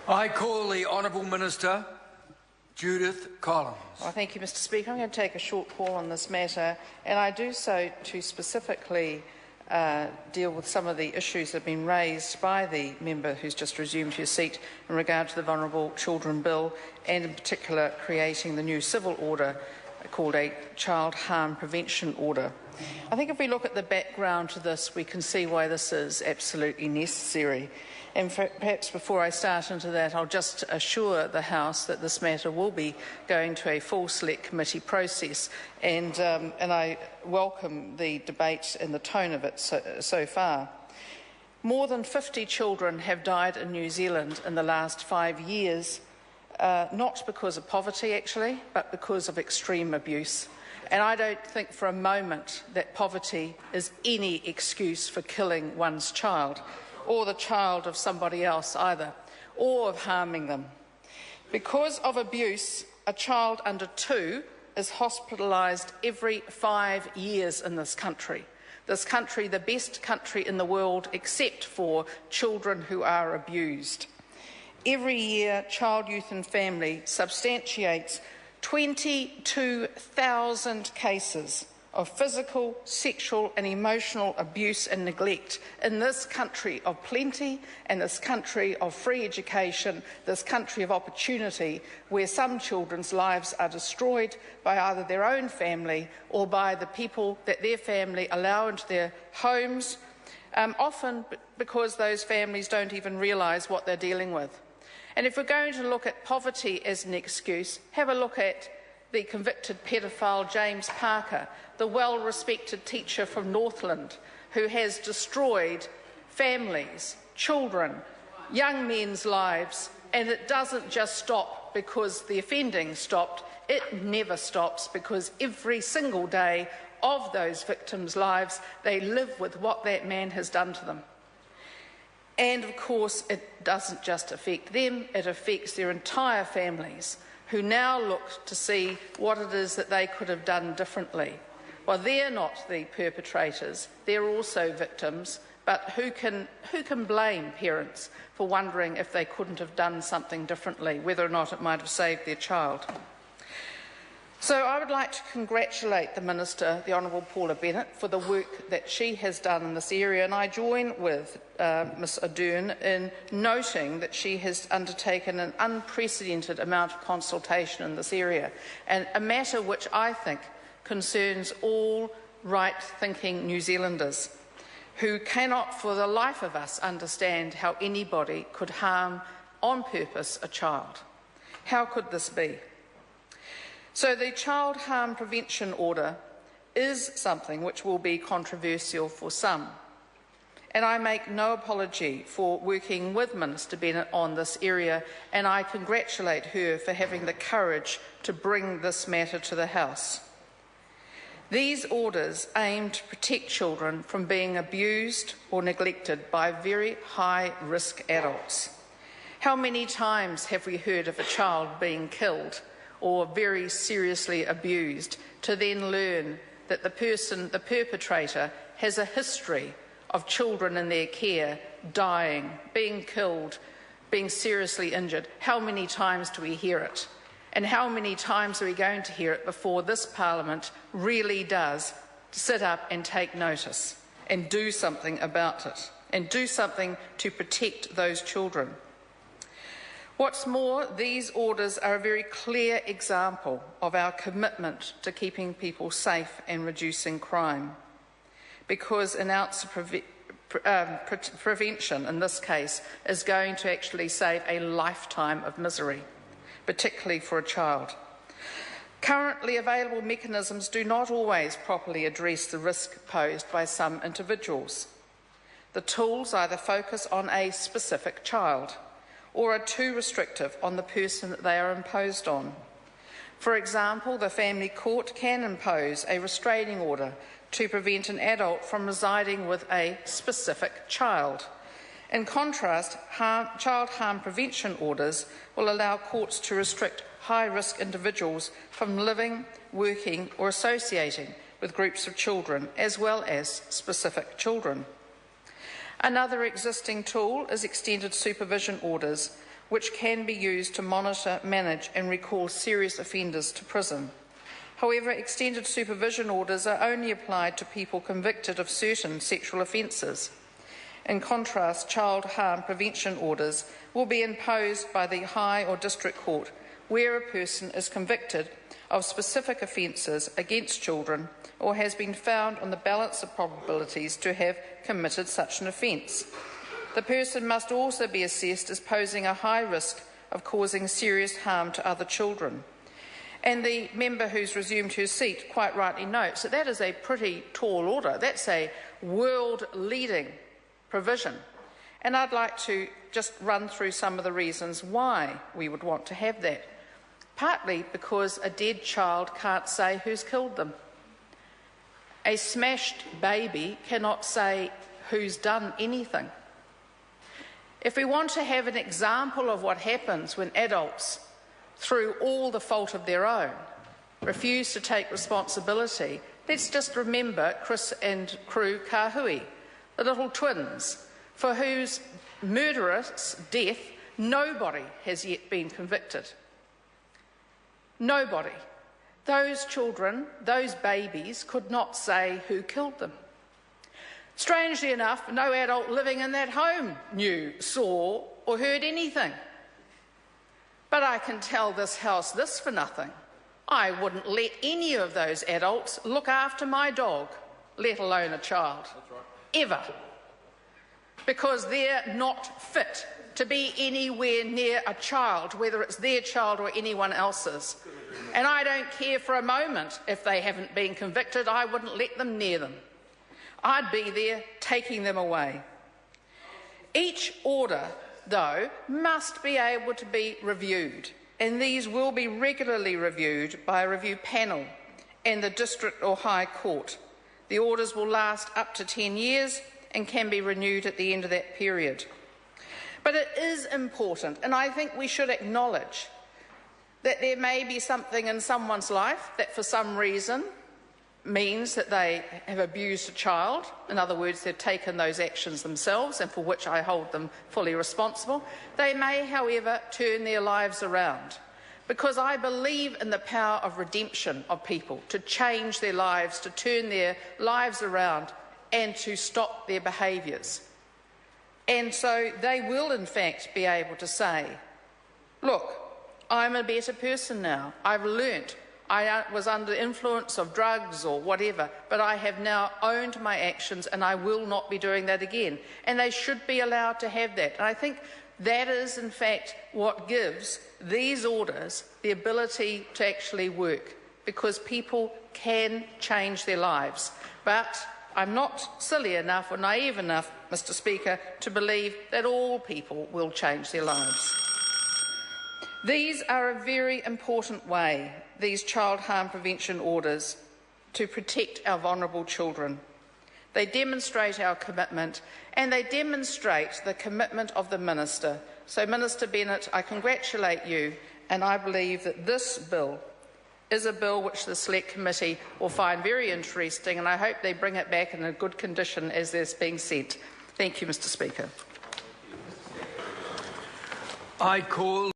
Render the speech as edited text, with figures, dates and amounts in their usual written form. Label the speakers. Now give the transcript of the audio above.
Speaker 1: I call the Honourable Minister Judith Collins.
Speaker 2: Well, thank you, Mr. Speaker. I'm going to take a short call on this matter, and I do so to specifically deal with some of the issues that have been raised by the member who's just resumed his seat in regard to the Vulnerable Children Bill, and in particular creating the new civil order called a Child Harm Prevention Order. I think if we look at the background to this, we can see why this is absolutely necessary. And perhaps before I start into that, I'll just assure the House that this matter will be going to a full select committee process, and I welcome the debate and the tone of it so far. More than 50 children have died in New Zealand in the last 5 years, not because of poverty actually, but because of extreme abuse. And I don't think for a moment that poverty is any excuse for killing one's child, or the child of somebody else either, or of harming them. Because of abuse, a child under 2 is hospitalised every 5 years in this country. This country, the best country in the world, except for children who are abused. Every year, Child, Youth and Family substantiates 22,000 cases of physical, sexual and emotional abuse and neglect in this country of plenty and this country of free education, this country of opportunity, where some children's lives are destroyed by either their own family or by the people that their family allow into their homes, often because those families don't even realise what they're dealing with. And if we're going to look at poverty as an excuse, have a look at the convicted paedophile James Parker, the well-respected teacher from Northland, who has destroyed families, children, young men's lives, and it doesn't just stop because the offending stopped, it never stops, because every single day of those victims' lives, they live with what that man has done to them. And of course, it doesn't just affect them, it affects their entire families, who now look to see what it is that they could have done differently. Well, they're not the perpetrators, they're also victims, but who can blame parents for wondering if they couldn't have done something differently, whether or not it might have saved their child? So I would like to congratulate the Minister, the Honourable Paula Bennett, for the work that she has done in this area, and I join with Ms Ardern in noting that she has undertaken an unprecedented amount of consultation in this area, and a matter which I think concerns all right-thinking New Zealanders who cannot for the life of us understand how anybody could harm on purpose a child. How could this be? So the Child Harm Prevention Order is something which will be controversial for some. And I make no apology for working with Minister Bennett on this area, and I congratulate her for having the courage to bring this matter to the House. These orders aim to protect children from being abused or neglected by very high-risk adults. How many times have we heard of a child being killed or very seriously abused, to then learn that the perpetrator, has a history of children in their care dying, being killed, being seriously injured? How many times do we hear it? And how many times are we going to hear it before this Parliament really does sit up and take notice and do something about it, and do something to protect those children? What's more, these orders are a very clear example of our commitment to keeping people safe and reducing crime, because an ounce of prevention in this case is going to actually save a lifetime of misery, particularly for a child. Currently available mechanisms do not always properly address the risk posed by some individuals. The tools either focus on a specific child or are too restrictive on the person that they are imposed on. For example, the family court can impose a restraining order to prevent an adult from residing with a specific child. In contrast, child harm prevention orders will allow courts to restrict high-risk individuals from living, working or associating with groups of children, as well as specific children. Another existing tool is extended supervision orders, which can be used to monitor, manage and recall serious offenders to prison. However, extended supervision orders are only applied to people convicted of certain sexual offences. In contrast, child harm prevention orders will be imposed by the High or District Court where a person is convicted of specific offences against children or has been found on the balance of probabilities to have committed such an offence. The person must also be assessed as posing a high risk of causing serious harm to other children. And the member who's resumed her seat quite rightly notes that that is a pretty tall order. That's a world-leading provision. And I'd like to just run through some of the reasons why we would want to have that. Partly because a dead child can't say who's killed them. A smashed baby cannot say who's done anything. If we want to have an example of what happens when adults, through all the fault of their own, refuse to take responsibility, let's just remember Chris and Crew Kahui, the little twins, for whose murderous death nobody has yet been convicted. Nobody. Those children, those babies, could not say who killed them. Strangely enough, no adult living in that home knew, saw or heard anything. But I can tell this House this for nothing. I wouldn't let any of those adults look after my dog, let alone a child. That's right. Ever. Because they're not fit to be anywhere near a child, whether it's their child or anyone else's. And I don't care for a moment if they haven't been convicted. I wouldn't let them near them. I'd be there taking them away. Each order, though, must be able to be reviewed, and these will be regularly reviewed by a review panel and the District or High Court. The orders will last up to 10 years and can be renewed at the end of that period. But it is important, and I think we should acknowledge that there may be something in someone's life that for some reason means that they have abused a child. In other words, they've taken those actions themselves, and for which I hold them fully responsible. They may, however, turn their lives around, because I believe in the power of redemption of people, to change their lives, to turn their lives around and to stop their behaviours. And so they will, in fact, be able to say, look, I'm a better person now. I've learnt. I was under influence of drugs or whatever, but I have now owned my actions and I will not be doing that again. And they should be allowed to have that. And I think that is, in fact, what gives these orders the ability to actually work, because people can change their lives. But I'm not silly enough or naive enough, Mr. Speaker, to believe that all people will change their lives. These are a very important way, these child harm prevention orders, to protect our vulnerable children. They demonstrate our commitment, and they demonstrate the commitment of the Minister. So, Minister Bennett, I congratulate you, and I believe that this bill is a bill which the Select Committee will find very interesting, and I hope they bring it back in a good condition as it's being sent. Thank you, Mr. Speaker.
Speaker 1: I call